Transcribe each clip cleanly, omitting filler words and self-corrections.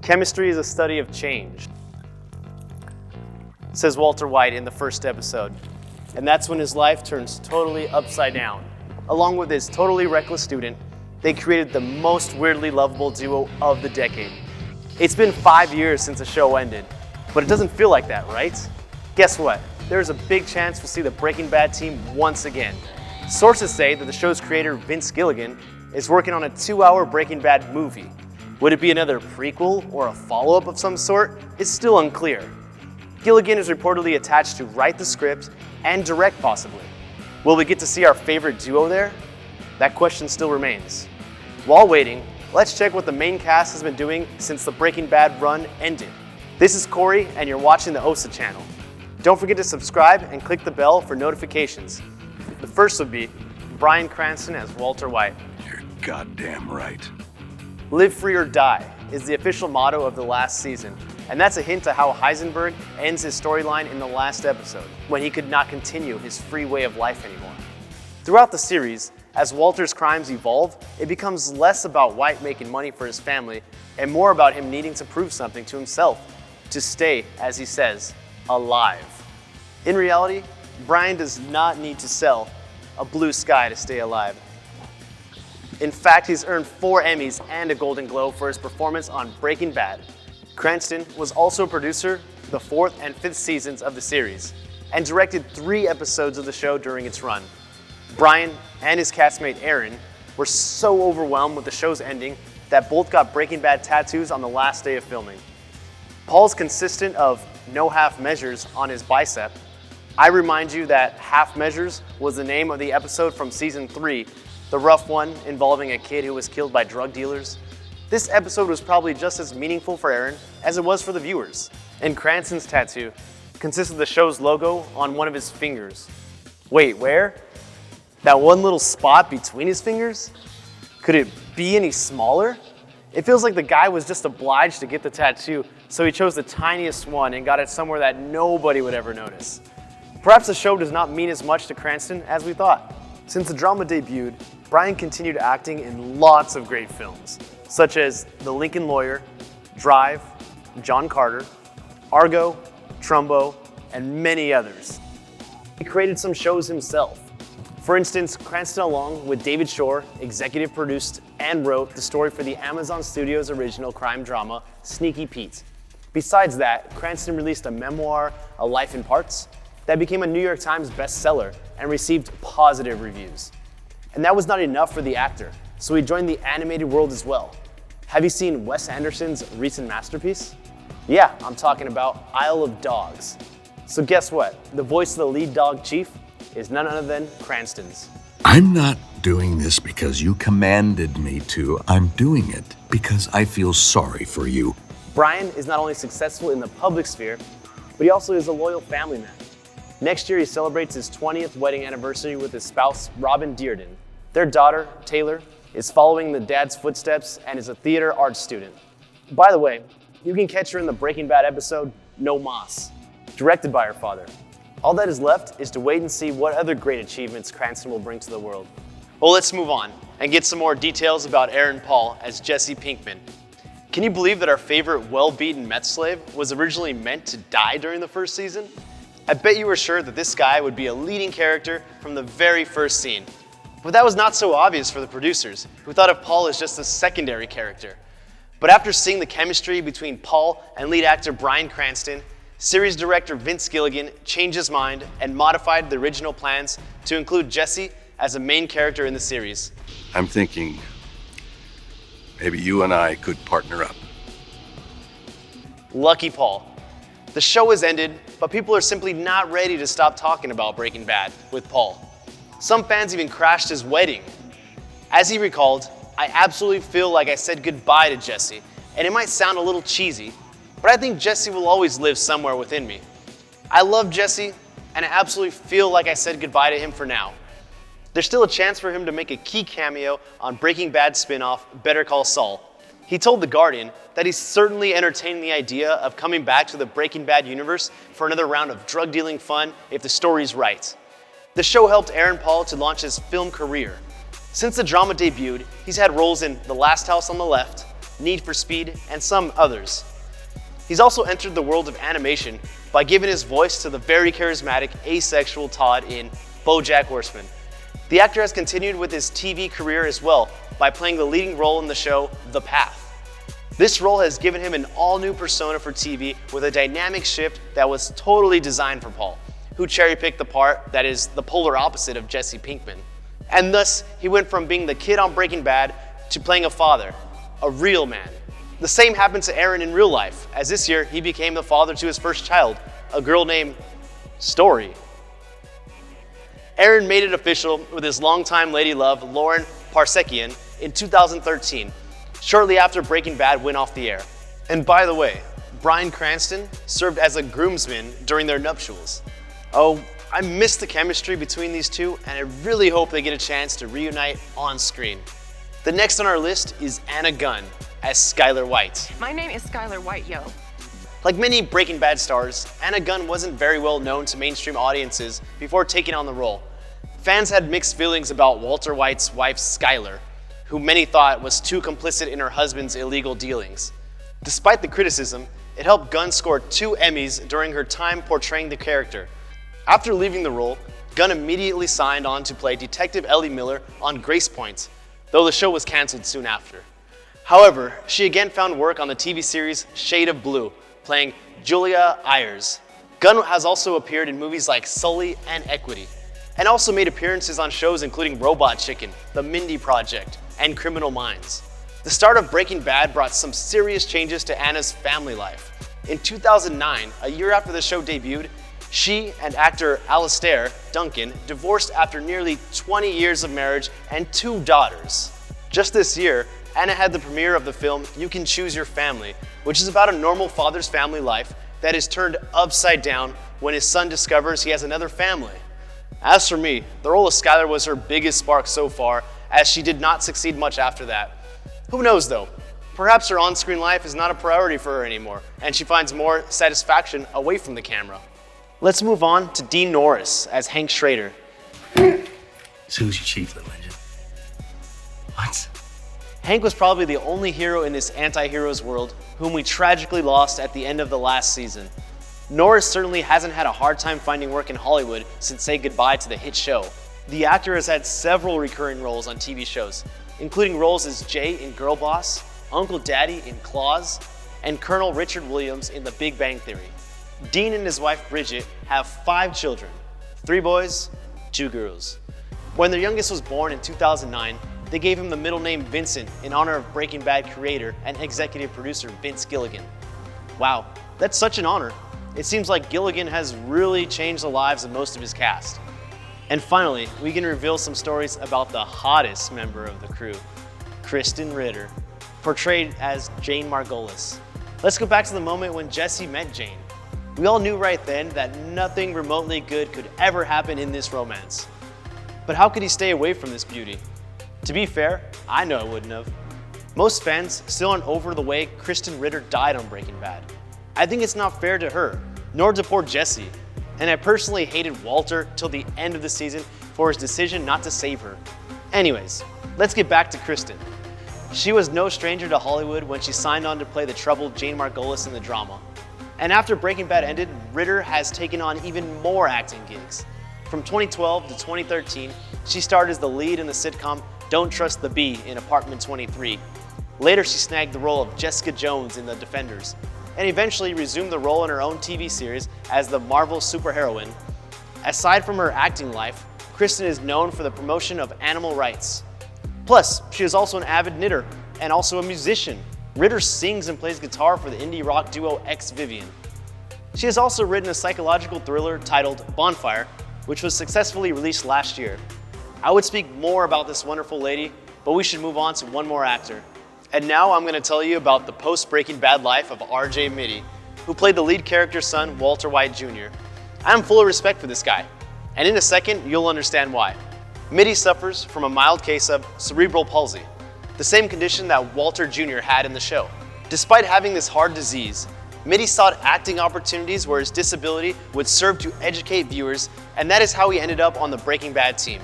Chemistry is a study of change, says Walter White in the first episode. And that's when his life turns totally upside down. Along with his totally reckless student, they created the most weirdly lovable duo of the decade. It's been 5 years since the show ended, but it doesn't feel like that, right? Guess what? There's a big chance we'll see the Breaking Bad team once again. Sources say that the show's creator, Vince Gilligan, is working on a 2-hour Breaking Bad movie. Would it be another prequel or a follow-up of some sort? It's still unclear. Gilligan is reportedly attached to write the script and direct possibly. Will we get to see our favorite duo there? That question still remains. While waiting, let's check what the main cast has been doing since the Breaking Bad run ended. This is Corey, and you're watching the OSSA channel. Don't forget to subscribe and click the bell for notifications. The first would be Bryan Cranston as Walter White. You're goddamn right. Live free or die is the official motto of the last season, and that's a hint to how Heisenberg ends his storyline in the last episode, when he could not continue his free way of life anymore. Throughout the series, as Walter's crimes evolve, it becomes less about White making money for his family and more about him needing to prove something to himself, to stay, as he says, alive. In reality, Bryan does not need to sell a blue sky to stay alive. In fact, he's earned 4 Emmys and a Golden Globe for his performance on Breaking Bad. Cranston was also a producer the 4th and 5th seasons of the series and directed 3 episodes of the show during its run. Bryan and his castmate Aaron were so overwhelmed with the show's ending that both got Breaking Bad tattoos on the last day of filming. Paul's consistent of no half measures on his bicep. I remind you that Half Measures was the name of the episode from season 3, the rough one involving a kid who was killed by drug dealers. This episode was probably just as meaningful for Aaron as it was for the viewers. And Cranston's tattoo consists of the show's logo on one of his fingers. Wait, where? That one little spot between his fingers? Could it be any smaller? It feels like the guy was just obliged to get the tattoo, so he chose the tiniest one and got it somewhere that nobody would ever notice. Perhaps the show does not mean as much to Cranston as we thought. Since the drama debuted, Bryan continued acting in lots of great films, such as The Lincoln Lawyer, Drive, John Carter, Argo, Trumbo, and many others. He created some shows himself. For instance, Cranston, along with David Shore, executive produced and wrote the story for the Amazon Studios original crime drama, Sneaky Pete. Besides that, Cranston released a memoir, A Life in Parts, that became a New York Times bestseller and received positive reviews. And that was not enough for the actor, so he joined the animated world as well. Have you seen Wes Anderson's recent masterpiece? Yeah, I'm talking about Isle of Dogs. So guess what? The voice of the lead dog chief is none other than Cranston's. I'm not doing this because you commanded me to. I'm doing it because I feel sorry for you. Bryan is not only successful in the public sphere, but he also is a loyal family man. Next year, he celebrates his 20th wedding anniversary with his spouse, Robin Dearden. Their daughter, Taylor, is following the dad's footsteps and is a theater arts student. By the way, you can catch her in the Breaking Bad episode, No Mas, directed by her father. All that is left is to wait and see what other great achievements Cranston will bring to the world. Well, let's move on and get some more details about Aaron Paul as Jesse Pinkman. Can you believe that our favorite well-beaten meth slave was originally meant to die during the first season? I bet you were sure that this guy would be a leading character from the very first scene. But that was not so obvious for the producers, who thought of Paul as just a secondary character. But after seeing the chemistry between Paul and lead actor Bryan Cranston, series director Vince Gilligan changed his mind and modified the original plans to include Jesse as a main character in the series. I'm thinking maybe you and I could partner up. Lucky Paul. The show has ended, but people are simply not ready to stop talking about Breaking Bad with Paul. Some fans even crashed his wedding. As he recalled, I absolutely feel like I said goodbye to Jesse, and it might sound a little cheesy, but I think Jesse will always live somewhere within me. I love Jesse, and I absolutely feel like I said goodbye to him for now. There's still a chance for him to make a key cameo on Breaking Bad spin-off Better Call Saul. He told The Guardian that he's certainly entertaining the idea of coming back to the Breaking Bad universe for another round of drug-dealing fun if the story's right. The show helped Aaron Paul to launch his film career. Since the drama debuted, he's had roles in The Last House on the Left, Need for Speed, and some others. He's also entered the world of animation by giving his voice to the very charismatic asexual Todd in BoJack Horseman. The actor has continued with his TV career as well by playing the leading role in the show The Path. This role has given him an all-new persona for TV with a dynamic shift that was totally designed for Paul, who cherry-picked the part that is the polar opposite of Jesse Pinkman. And thus, he went from being the kid on Breaking Bad to playing a father, a real man. The same happened to Aaron in real life, as this year he became the father to his first child, a girl named Story. Aaron made it official with his longtime lady love, Lauren Parsekian, in 2013, shortly after Breaking Bad went off the air. And by the way, Bryan Cranston served as a groomsman during their nuptials. Oh, I miss the chemistry between these two, and I really hope they get a chance to reunite on screen. The next on our list is Anna Gunn as Skyler White. My name is Skyler White, yo. Like many Breaking Bad stars, Anna Gunn wasn't very well known to mainstream audiences before taking on the role. Fans had mixed feelings about Walter White's wife, Skyler, who many thought was too complicit in her husband's illegal dealings. Despite the criticism, it helped Gunn score 2 Emmys during her time portraying the character. After leaving the role, Gunn immediately signed on to play Detective Ellie Miller on Grace Point, though the show was canceled soon after. However, she again found work on the TV series Shade of Blue, playing Julia Ayers. Gunn has also appeared in movies like Sully and Equity, and also made appearances on shows including Robot Chicken, The Mindy Project, and Criminal Minds. The start of Breaking Bad brought some serious changes to Anna's family life. In 2009, a year after the show debuted, she and actor Alastair Duncan divorced after nearly 20 years of marriage and 2 daughters. Just this year, Anna had the premiere of the film You Can Choose Your Family, which is about a normal father's family life that is turned upside down when his son discovers he has another family. As for me, the role of Skyler was her biggest spark so far, as she did not succeed much after that. Who knows though? Perhaps her on-screen life is not a priority for her anymore, and she finds more satisfaction away from the camera. Let's move on to Dean Norris as Hank Schrader. So who's your chief, little legend? What? Hank was probably the only hero in this anti-heroes world whom we tragically lost at the end of the last season. Norris certainly hasn't had a hard time finding work in Hollywood since saying goodbye to the hit show. The actor has had several recurring roles on TV shows, including roles as Jay in Girl Boss, Uncle Daddy in Claws, and Colonel Richard Williams in The Big Bang Theory. Dean and his wife Bridget have 5 children, 3 boys, 2 girls. When their youngest was born in 2009, they gave him the middle name Vincent in honor of Breaking Bad creator and executive producer Vince Gilligan. Wow, that's such an honor. It seems like Gilligan has really changed the lives of most of his cast. And finally, we can reveal some stories about the hottest member of the crew, Krysten Ritter, portrayed as Jane Margolis. Let's go back to the moment when Jesse met Jane. We all knew right then that nothing remotely good could ever happen in this romance. But how could he stay away from this beauty? To be fair, I know I wouldn't have. Most fans still aren't over the way Krysten Ritter died on Breaking Bad. I think it's not fair to her, nor to poor Jesse. And I personally hated Walter till the end of the season for his decision not to save her. Anyways, let's get back to Krysten. She was no stranger to Hollywood when she signed on to play the troubled Jane Margolis in the drama. And after Breaking Bad ended, Ritter has taken on even more acting gigs. From 2012 to 2013, she starred as the lead in the sitcom Don't Trust the Bee in Apartment 23. Later, she snagged the role of Jessica Jones in The Defenders, and eventually resumed the role in her own TV series as the Marvel superheroine. Aside from her acting life, Krysten is known for the promotion of animal rights. Plus, she is also an avid knitter and also a musician. Ritter sings and plays guitar for the indie rock duo Ex Vivian. She has also written a psychological thriller titled Bonfire, which was successfully released last year. I would speak more about this wonderful lady, but we should move on to one more actor. And now I'm going to tell you about the post-Breaking Bad life of R.J. Mitte, who played the lead character's son, Walter White Jr. I am full of respect for this guy, and in a second, you'll understand why. Mitte suffers from a mild case of cerebral palsy, the same condition that Walter Jr. had in the show. Despite having this hard disease, Mitte sought acting opportunities where his disability would serve to educate viewers, and that is how he ended up on the Breaking Bad team.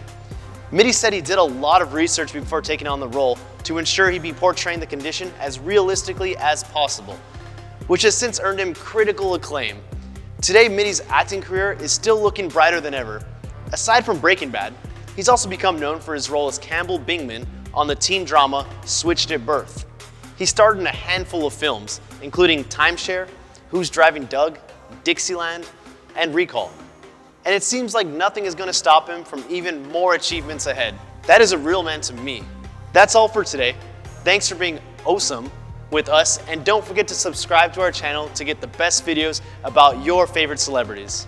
Mitte said he did a lot of research before taking on the role to ensure he be portraying the condition as realistically as possible, which has since earned him critical acclaim. Today, Mitty's acting career is still looking brighter than ever. Aside from Breaking Bad, he's also become known for his role as Campbell Bingman on the teen drama Switched at Birth. He starred in a handful of films, including Timeshare, Who's Driving Doug, Dixieland, and Recall. And it seems like nothing is going to stop him from even more achievements ahead. That is a real man to me. That's all for today. Thanks for being awesome with us, and don't forget to subscribe to our channel to get the best videos about your favorite celebrities.